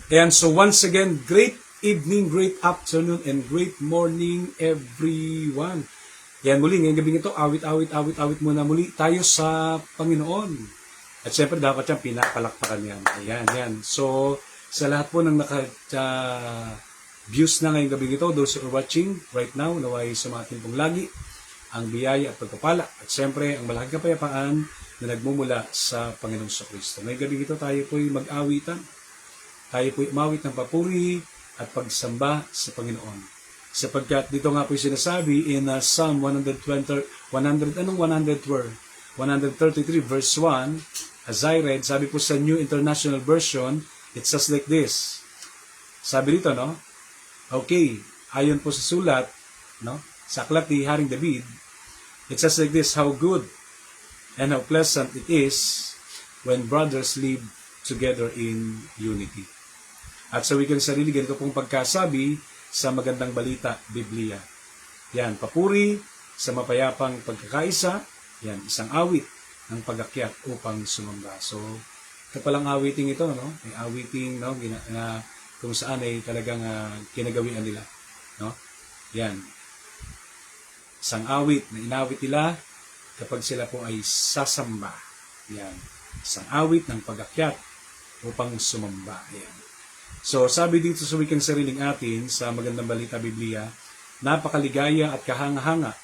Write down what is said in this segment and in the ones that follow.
And so once again, great evening, great afternoon, and great morning everyone. Yan muli, ngayong gabi ito, awit muna muli tayo sa Panginoon. At syempre dapat yan, pinapalakpakan yan. Ayan. So, sa lahat po ng naka-views na ngayong gabi ito, those who are watching right now, naway sumatin pong lagi ang biyaya at pagpapala. At syempre, ang malaking kapayapaan na nagmumula sa Panginoong Kristo. Ngayong gabi ito, tayo po'y mag-awitan. Tayo po'y umawit ng papuri at pagsamba sa Panginoon. Sapagkat dito nga po'y sinasabi in Psalm 133 verse 1, as I read, sabi po sa New International Version, it says like this. Sabi dito, no? Okay, ayon po sa sulat, no? Sa aklat ni Haring David, it says like this, how good and how pleasant it is when brothers live together in unity. At sa wikang sarili, ganito pong pagkasabi sa magandang balita, Biblia. Yan, papuri sa mapayapang pagkakaisa. Yan, isang awit ng pag-akyat upang sumamba. So, ito palang awiting ito, no? May awiting, no? Kung saan ay talagang kinagawian nila. No? Yan. Isang awit na inawit nila kapag sila po ay sasamba. Yan. Isang awit ng pag-akyat upang sumamba. Yan. So, sabi dito sa wikang sariling atin, sa magandang balita Biblia, napakaligaya at kahanga-hanga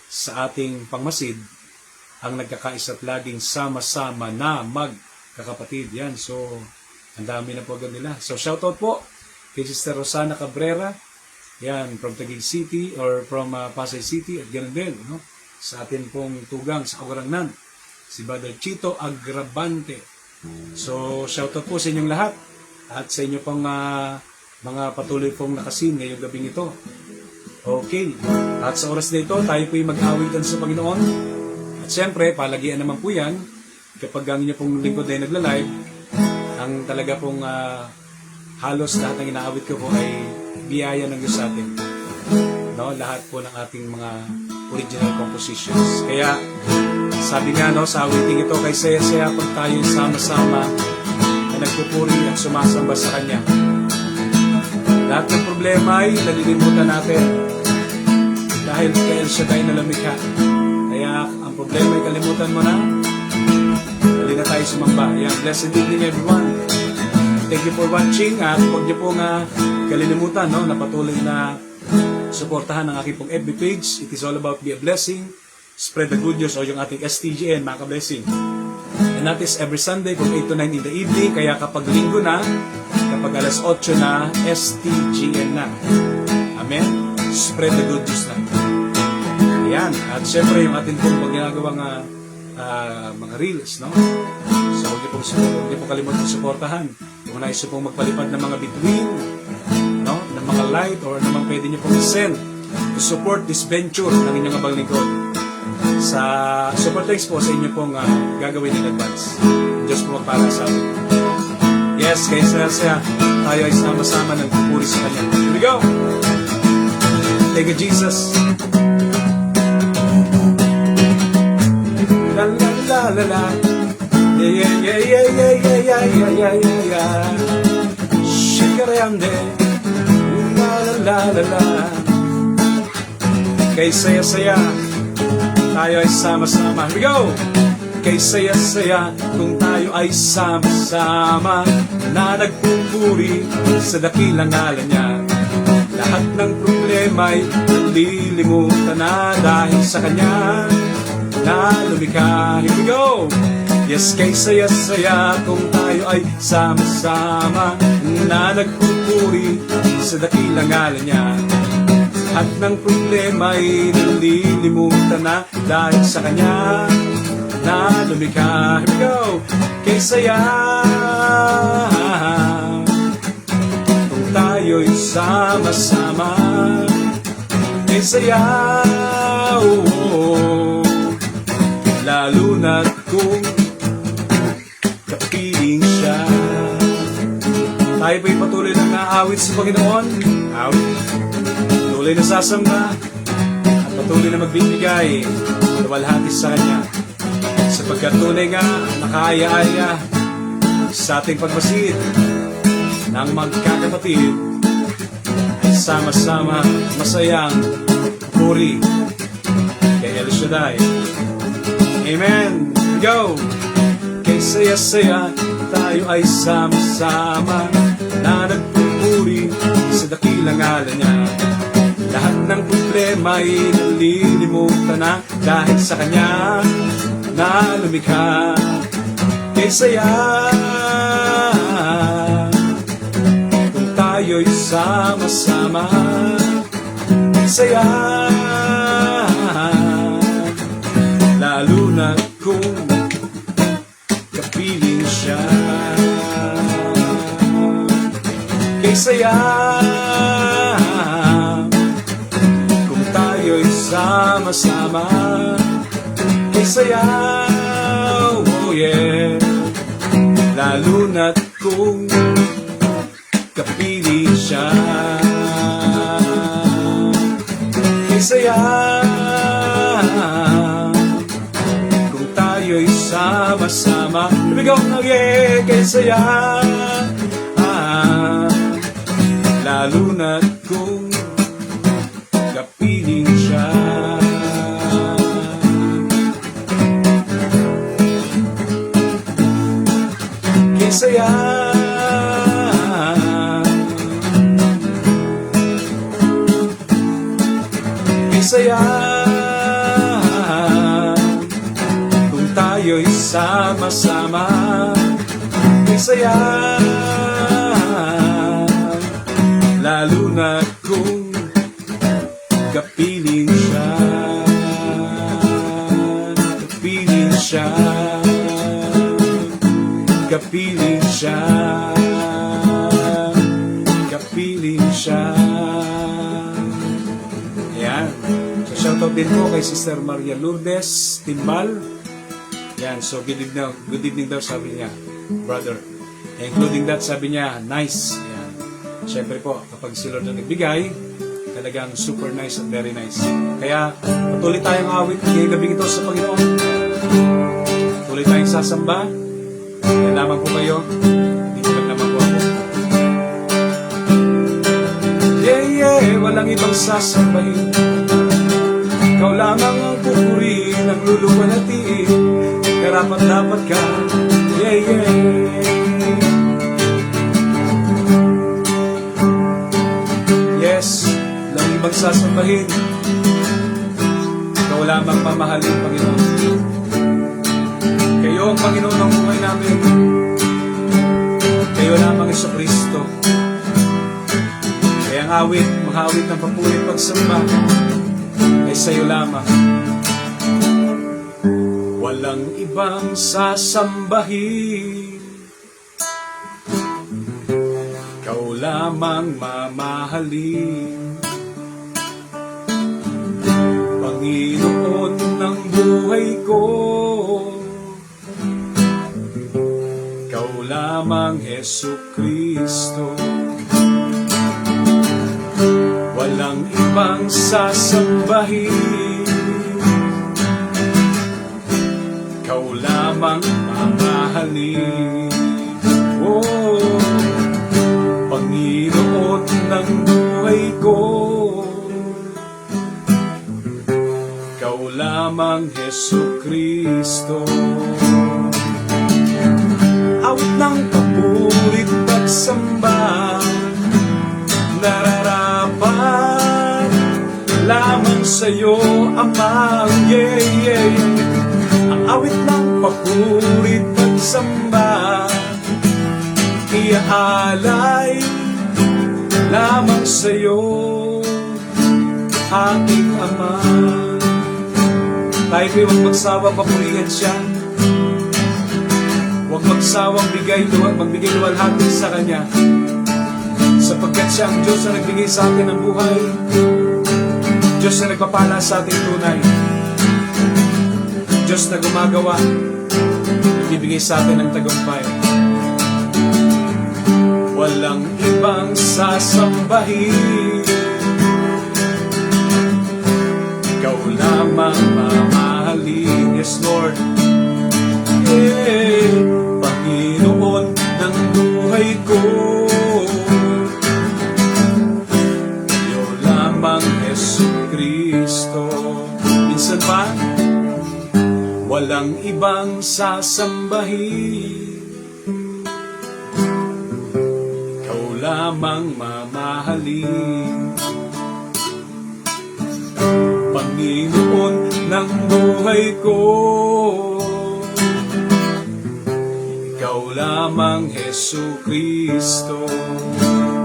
sa ating pangmasid ang nagkakaisa at laging sama-sama na magkakapatid. Yan. So, ang dami na po agad nila. So, shoutout po kay Sister Rosana Cabrera. Yan, from Taguig City or from Pasay City at ganun din, no? Sa atin pong tugang sa Kaurangnan, si Brother Chito Agrabante. So, shoutout po sa inyong lahat. At sa inyo pong mga patuloy pong nakasin ngayong gabing ito. Okay. At sa oras na ito, tayo po'y mag-awitan sa Panginoon. At siyempre, palagian naman po yan, kapag ang inyo pong lingkod ay nagla-live, ang talaga pong halos lahat ng inaawit ko po ay biyaya ng Diyos sa atin. No? Lahat po ng ating mga original compositions. Kaya, sabi nga, no, sa awiting ito, kay saya-saya pag tayo sama-sama na nagpupuri at sumasamba sa Kanya. Lahat ng problema ay nalilimutan natin dahil kay El Shaddai na lumikha. Kaya ang problema ay kalimutan mo na. Dali na tayo sumamba. Yan, blessed evening everyone. Thank you for watching at huwag niyo pong kalilimutan, no, na patuloy na suportahan ang aking pong FB page. It is all about be a blessing. Spread the good news o yung ating STGN, mga ka-blessing. And that is every Sunday from 8 to 9 in the evening. Kaya kapag linggo na, kapag alas 8 na, STGN na. Amen? Spread the good news na. Ayan. At syempre, yung ating pong ginagawang mga reels, no? So, huwag niyo pong kalimutan suportahan. Kung nais pong magpalipad ng mga between, no? Ng mga light or naman pwede niyo pong send to support this venture ng inyong abang lingkod. Sa super thanks po sa inyo pong gagawin in advance. Diyos po magpala sa atin. Yes, kaya saya tayo ay sama-sama nagpupuri sa Kanya. Here we go! Thank you, Jesus. La la la la la. Yeah, yeah, yeah, yeah, yeah, yeah, yeah, yeah, yeah, yeah. Shikareande. La la la la la. Kay saya-saya tayo ay sama-sama. Here we go! Kay saya-saya kung tayo ay sama-sama na nagpupuri sa dakilang ngalan niya. Lahat ng problema ay nalilimutan na dahil sa Kanya na lumikha. Here we go! Yes, kay saya-saya kung tayo ay sama-sama na nagpupuri sa dakilang ngalan niya. At ng problema ay nalilimutan na dahil sa Kanya na lumikha. Here we go! Kay saya kung tayo'y sama-sama. Kay saya, lalo na't kung kapiling siya. Tayo po'y patuloy na naawit sa Panginoon. Awit. Patuloy na sasamba at patuloy na magbibigay luwalhati sa Kanya sapagkat tunay nga nakaaya-aya sa ating pagmasid na ang magkakapatid ay sama-sama masayang puri kay El Shaddai. Amen. Go! Kay saya-saya tayo ay sama-sama na nagpupuri sa dakilang ngalan niya. Lahat ng problema ay nalilimutan na dahil sa Kanya na lumikha. Kay saya kung tayo'y sama-sama. Kay saya lalo na kung kapiling siya. Kay saya kung tayo'y sama-sama. Kay saya, oh yeah, lalo na't kung kapiling siya. Kay saya kung tayo'y sama-sama. Here we go, oh yeah, kay saya lalo na't kung kapiling siya. Kay saya kay saya kung tayo'y sama-sama. Kay saya lalo na kung kapiling siya. Kapiling siya. Kapiling siya. Kapiling siya. Ayan. So shoutout din po kay Sister Maria Lourdes Timbal. Ayan. So good evening daw sabi niya, brother. Including that sabi niya, nice. Ayan. Siyempre po, kapag si Lord na nagbigay, talagang super nice and very nice. Kaya, patuloy tayong awit ngayong gabi ito sa Panginoon. Patuloy tayong sasamba. Yan lamang po kayo. Dito lang naman po ako. Yeah, yeah, walang ibang sasambahin. Ikaw lamang ang pupurihin, ang luluwalhatiin. Karapat-dapat ka. Yeah, yeah. Magsasambahin, ikaw lamang mamahalin, Panginoon. Kayo ang Panginoon ng buhay namin. Kayo lamang Jesucristo. Kaya ang awit, mahawit ng papuri pagsamba ay sa'yo lamang. Walang ibang sasambahin, ikaw lamang mamahalin. Panginoon ng buhay ko, ikaw lamang Jesucristo. Walang ibang sasambahin, ikaw lamang mamahalin. Oh, Panginoon ng buhay ko, ikaw lamang Jesucristo. Awit ng papurit pagsamba, nararapat lamang sa'yo, Ama. Yeah, yeah, yeah. Ang awit ng papurit pagsamba, iaalay lamang sa'yo, aking Ama. Tayo ko'y huwag magsawang papurihan siya. Huwag magsawang magbigay luwalhati sa Kanya. Sapagkat siya ang Diyos na nagbigay sa atin ng buhay. Diyos na nagpapala sa ating tunay. Diyos na gumagawa, nagbibigay sa atin ng tagumpay. Walang ibang sasambahin, ikaw lamang mamahalin. Yes, Lord. Yeah, Panginoon ng buhay ko, walang ibang sasambahin. Ikaw lamang mamahalin, Panginoon ng buhay ko. Ikaw lamang, Jesucristo.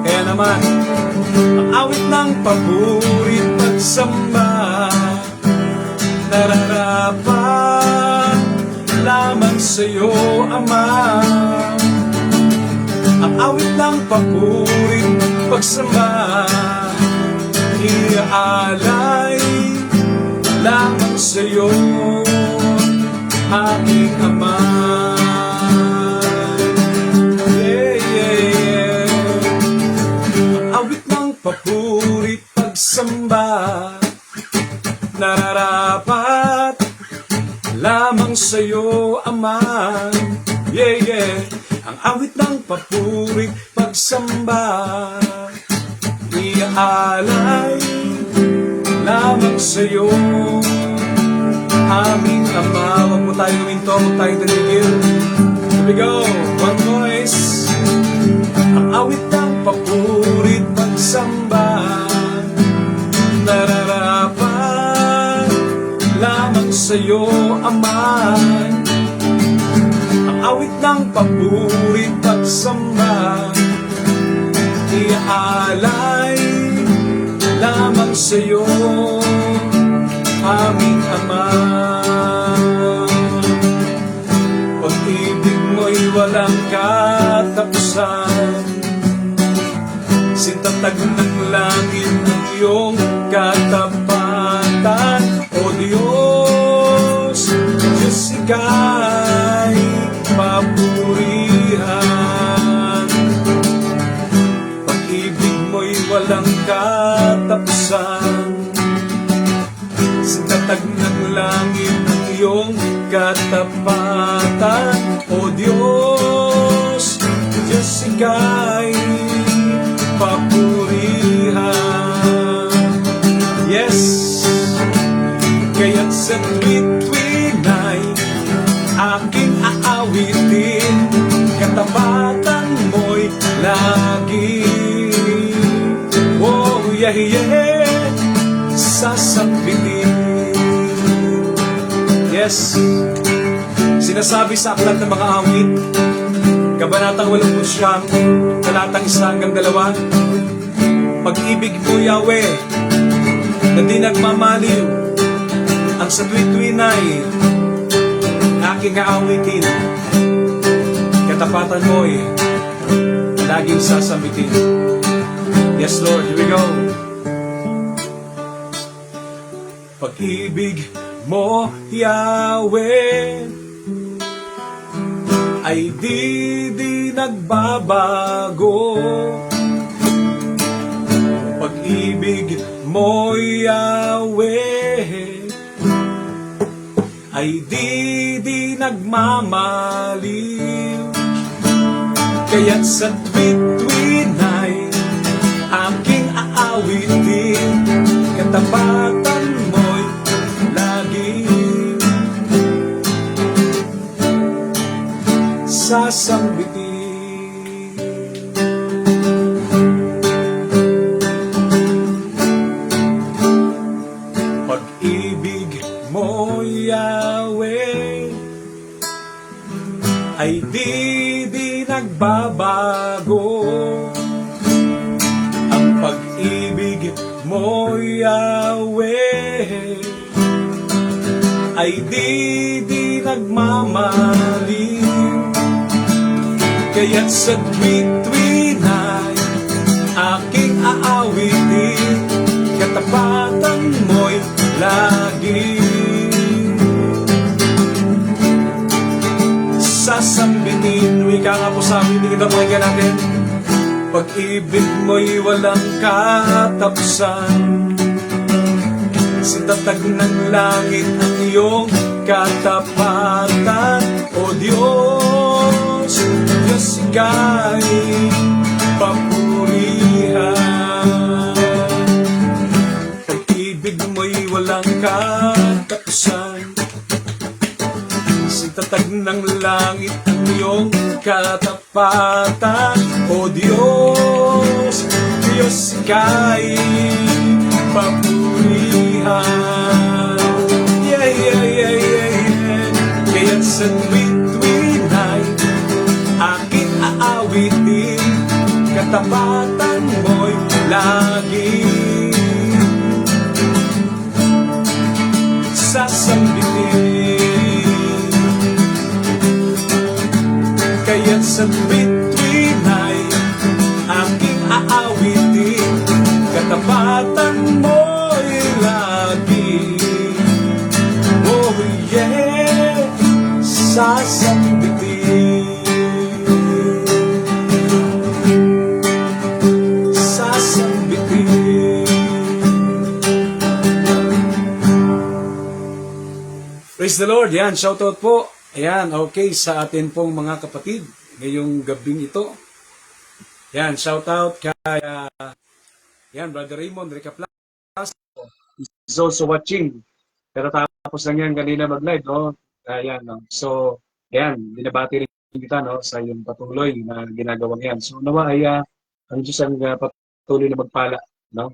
Kaya naman, ang awit ng paburit pagsamba, nararapat lamang sa'yo, Ama. Ang awit ng paburit pagsamba, iaalay lamang sa'yo, aking Ama. Papurit pagsamba, nararapat lamang sa'yo, Ama. Yeah, yeah. Ang awit ng papurit pagsamba, iaalay lamang sa'yo, aming Ama. Huwag mo tayo guminto, huwag tayo tumigil. Here we go, one voice. Ang awit ng papurit pagsamba, nararapat lamang sa'yo, Ama. Ang awit ng papurit pagsamba, iaalay lamang sa'yo, aming Ama. Pag-ibig mo'y walang katapusan, sintatag ng langit ng iyong katapatan. O Diyos, Diyos ika'y papurihan. Pag-ibig mo'y walang katapusan, sintatag ng langit ng iyong katapatan. O Diyos, Diyos ika'y papurihan. Yes, kaya't sa tuwid-tuwid ay aking aawitin, katapatan mo'y lagi. Oh, yeah, yeah, sasambitin. Yes, sinasabi sa aklat ng mga awit, Kabanatang 89, talatang 1 hanggang 2. Pag-ibig mo, Yahweh, na di nagmamaliw, ang sa tuwi-tuwi na'y aking aawitin, katapatan mo'y laging sasambitin. Yes, Lord, here we go. Pag-ibig mo, Yahweh, ay di nagbabago. Pag-ibig mo, Yahweh, ay di nagmamaliw. Kaya't sa tuwid-tuwid ay aking aawitin, katapatan mo'y laging sasambitin. Pag-ibig mo, Yahweh, ay di nagbabago. Ang pag-ibig mo, Yahweh, ay di nagmamaliw. Kaya't sa tuwi-tuwi na'y aking aawitin, katapatan mo'y laging sasambitin. Wika nga po sa amin, tingin na pakinggan natin. Pag-ibig mo'y walang katapusan, sintatag ng langit ang iyong katapatan. O Diyos, Diyos ika'y papurihan. Pag-ibig mo'y walang katapusan, langit ang iyong katapatan. O Diyos, Diyos ika'y papurihan. Yeah, yeah, yeah, yeah, yeah. Kaya't sa tuwid-tuwid ay aking aawitin, katapatan mo'y lagi sasambitin. Kaya't sa tuwid-tuwid ay aking aawitin, katapatan mo'y lagi. Oh yeah, sasambitin. Praise the Lord. Yan, shoutout po. Ayan, okay, sa atin pong mga kapatid ngayong gabing ito. Yan, shoutout kay yan, Brother Raymond Recaplas. He's also watching. Pero tapos lang yan kanina mag-live, no? Ayan, no? So, ayan, binabati rin kita, no? Sa yung patuloy na ginagawang yan. So, nawa ay ang Diyos ang patuloy na magpala, no?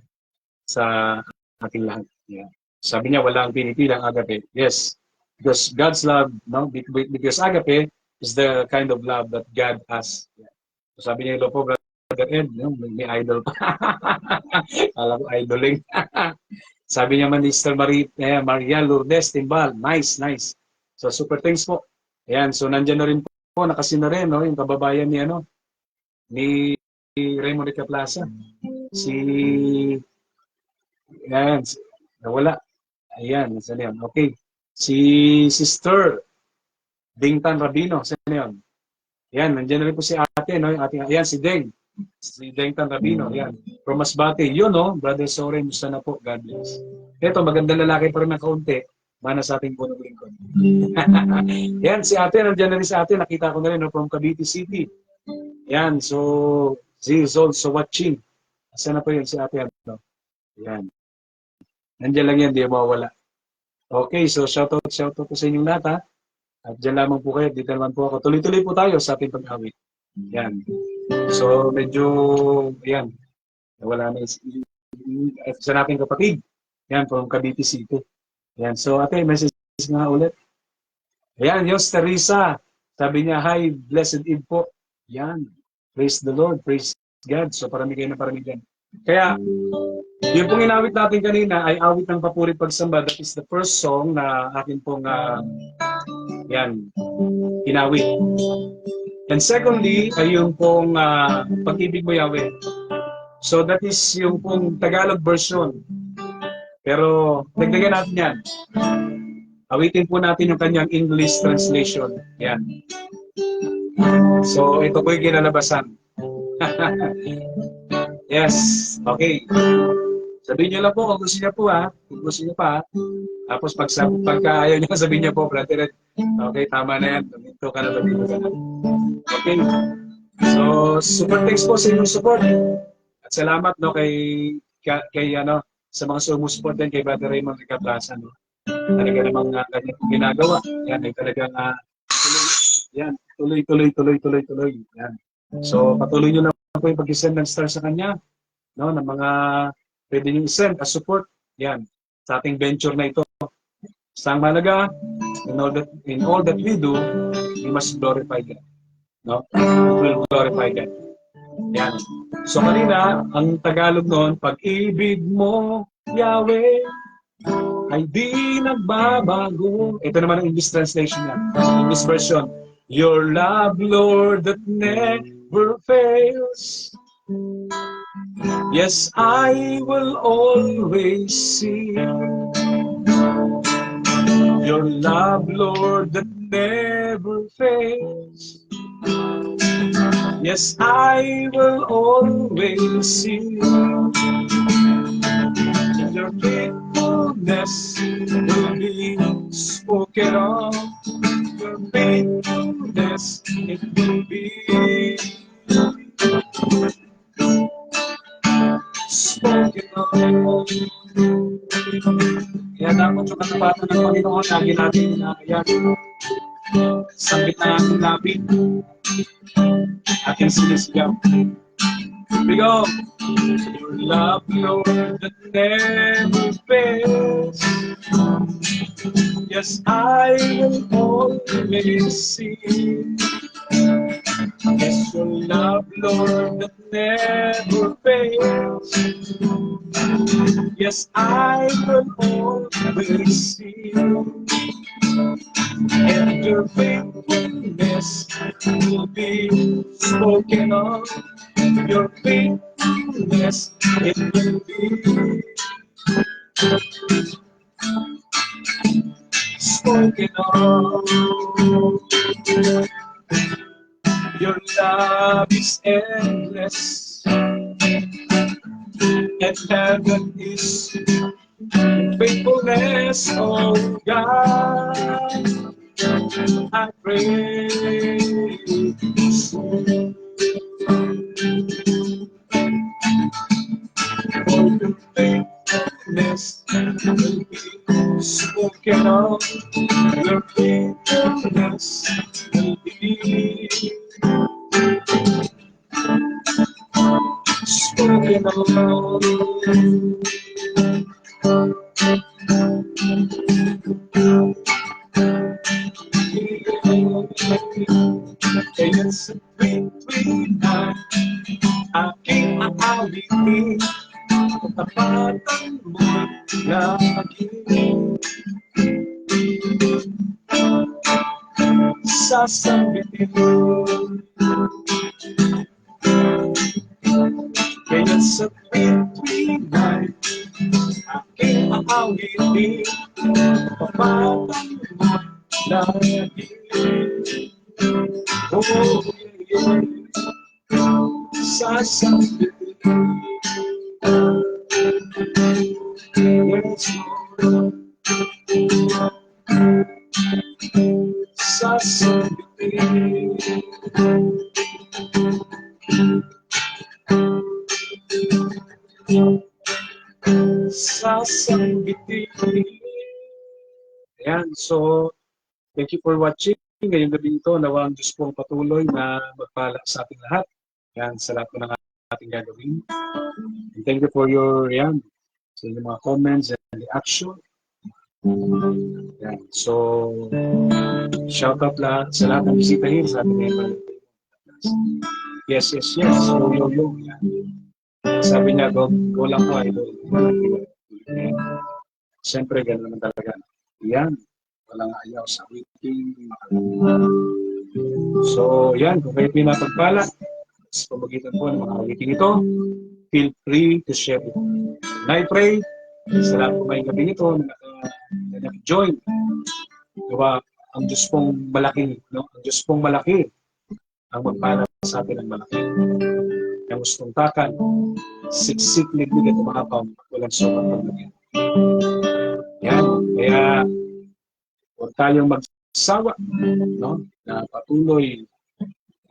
Sa ating lahat. Yeah. Sabi niya, wala ang pinipilang agape. Yes. Because God's love, no? Because agape is the kind of love that God has. Yeah. So sabi niya, po, Brother Ed, no? May idol pa. Alam ko, idoling. Sabi niya, Minister Maria Lourdes Timbal. Nice, nice. So super thanks po. Ayan, so nandiyan na rin po, nakasin na rin, no? Yung kababayan ni, ni Raymond Recaplas. Si, ayan, nawala. Ayan, saan yan? Okay. Si Sister Dingtan Rabino, saan yun? Yan, nandiyan na rin po si ate, no? Yung ating, ayan, si Deng. Si Dingtan Rabino, yan. From Masbate. Yun, no? Brother Soren, musta na po? God bless. Ito, magandang lalaki pa rin ng kaunti. Mana sa ating punong lingkod. Yan, si ate, nandiyan na rin si ate. Nakita ko na rin, no? From Cavite City. Yan, so, she is also watching. Saan na po yun si ate? No? Yan. Nandiyan lang yan, di mawawala. Okay, so shoutout po sa inyong lahat, ha? At dyan lamang po kayo, dito naman po ako. Tuloy-tuloy po tayo sa ating pag-awit. Yan. So, medyo, yan, wala na sa nating kapatid. Yan, from Cavite City. Yan, so ate, message nga ulit. Ayan, Yos Teresa. Sabi niya, hi, blessed Eve po. Yan, praise the Lord, praise God. So, parami kayo na parami dyan. Kaya, yung pong inawit natin kanina ay awit ng papuri pagsamba. That is the first song na akin pong yan, inawit. And secondly, ay yung pong Pag-ibig mo Yahweh. So that is yung pong Tagalog version. Pero dagdagan natin yan. Awitin po natin yung kanyang English translation. Yan. So ito po yung kinalabasan. Yes, okay. Sabihin niyo lang po kung gusto niya po, ha. Kung gusto niya pa. Tapos pagka ayaw niya, sabihin niya po, Brother Ed. Okay, tama na yan. Tumito ka na, tumito ka na. Okay. So, super thanks po sa inyong support. At salamat, no, kay sa mga sumusupport din kay Brother Raymond Recaplas, no. Talaga namang kanyang ginagawa. Yan, ay talagang tuloy. Yan. So, patuloy niyo lang po yung pag-send ng star sa kanya, no, ng mga pwede niyo i-send as support. Yan, sa ating venture na ito. Sa malaga, in all that we do, we must glorify God. No? We will glorify God. Yan. So kanina, ang Tagalog noon, pag-ibig mo, Yahweh, ay di nagbabago. Ito naman ang English translation niya. English version. Your love, Lord, that never fails. Yes, I will always sing. Your love, Lord, that never fails. Yes, I will always sing. Your faithfulness will be spoken of. Your faithfulness, it will be spoken of. Kaya dapat yung katapatan ng Panginoon, lagi natin inaayan. Sambit na aking labi. Aking sinisigaw. Here we go. Your love, Lord, that never fails. Yes, I will always sing. Yes, your love, Lord, that never fails. Yes, I will always sing. And your faithfulness will be spoken of. Your faithfulness, it will be spoken of. Your love is endless, and heaven is faithfulness, oh God. I praise you. For your faithfulness will be spoken of. Your faithfulness will be spoken of. Kaya sa tuwing na aking aawitin, katapatan mo'y lagi. Sasambitin mo. Kaya sa tuwing na aking aawitin, katapatan mo'y lagi. Oh, yeah. Sasambitin. Yes, Lord. Sasambitin. Sasambitin. Ayan, so thank you for watching. Ngayong gabi ito, nawa ang Diyos pong patuloy na magpala sa ating lahat. Yan, sa lahat po ng ating gagawin. And thank you for your, yan, sa inyong mga comments and reaction. Yan, so, shout out lahat sa lahat ng bisitahin sa ating ngayon. Yes, yes, yes. Yo, yo, yo. Yan. Sabi niya, go lang po, idol. Siyempre, gano'n naman talaga. Yan. Walang ayaw sa waiting. So, yan. Kung kayo pinapagpala, sa pamagitan po ng mga waiting ito, feel free to share it. And I pray, sa lahat po may gabi ito, na nag-join. Diba, ang Diyos pong malaki, no? Ang Diyos pong malaki ang magpala sa atin ng malaki. Ang gustong takan, siksik, liglig at umahapaw, walang sobrang paglagyan. Yan. Kaya, huwag tayong magsawa, no? Na patuloy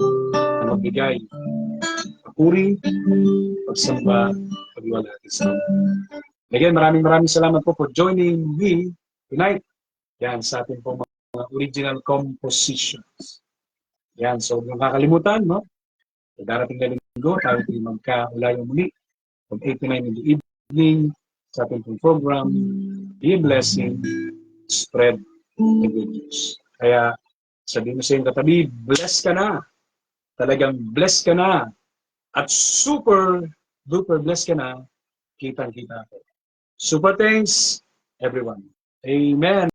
na magbigay papuri, pagsamba, pagwalhati sa Panginoon. Again, maraming salamat po for joining me tonight. Yan, sa ating pong mga original compositions. Yan, so huwag niyong kakalimutan, no? So, darating na linggo, tayo din magkaulayo muli from 8 to 9 in the evening sa ating pong program, Be a Blessing, Spread the Good News. Kaya, sabihin mo sa iyong katabi, bless ka na. Talagang bless ka na. At super, duper bless ka na. Kitang-kita ako. Super thanks, everyone. Amen.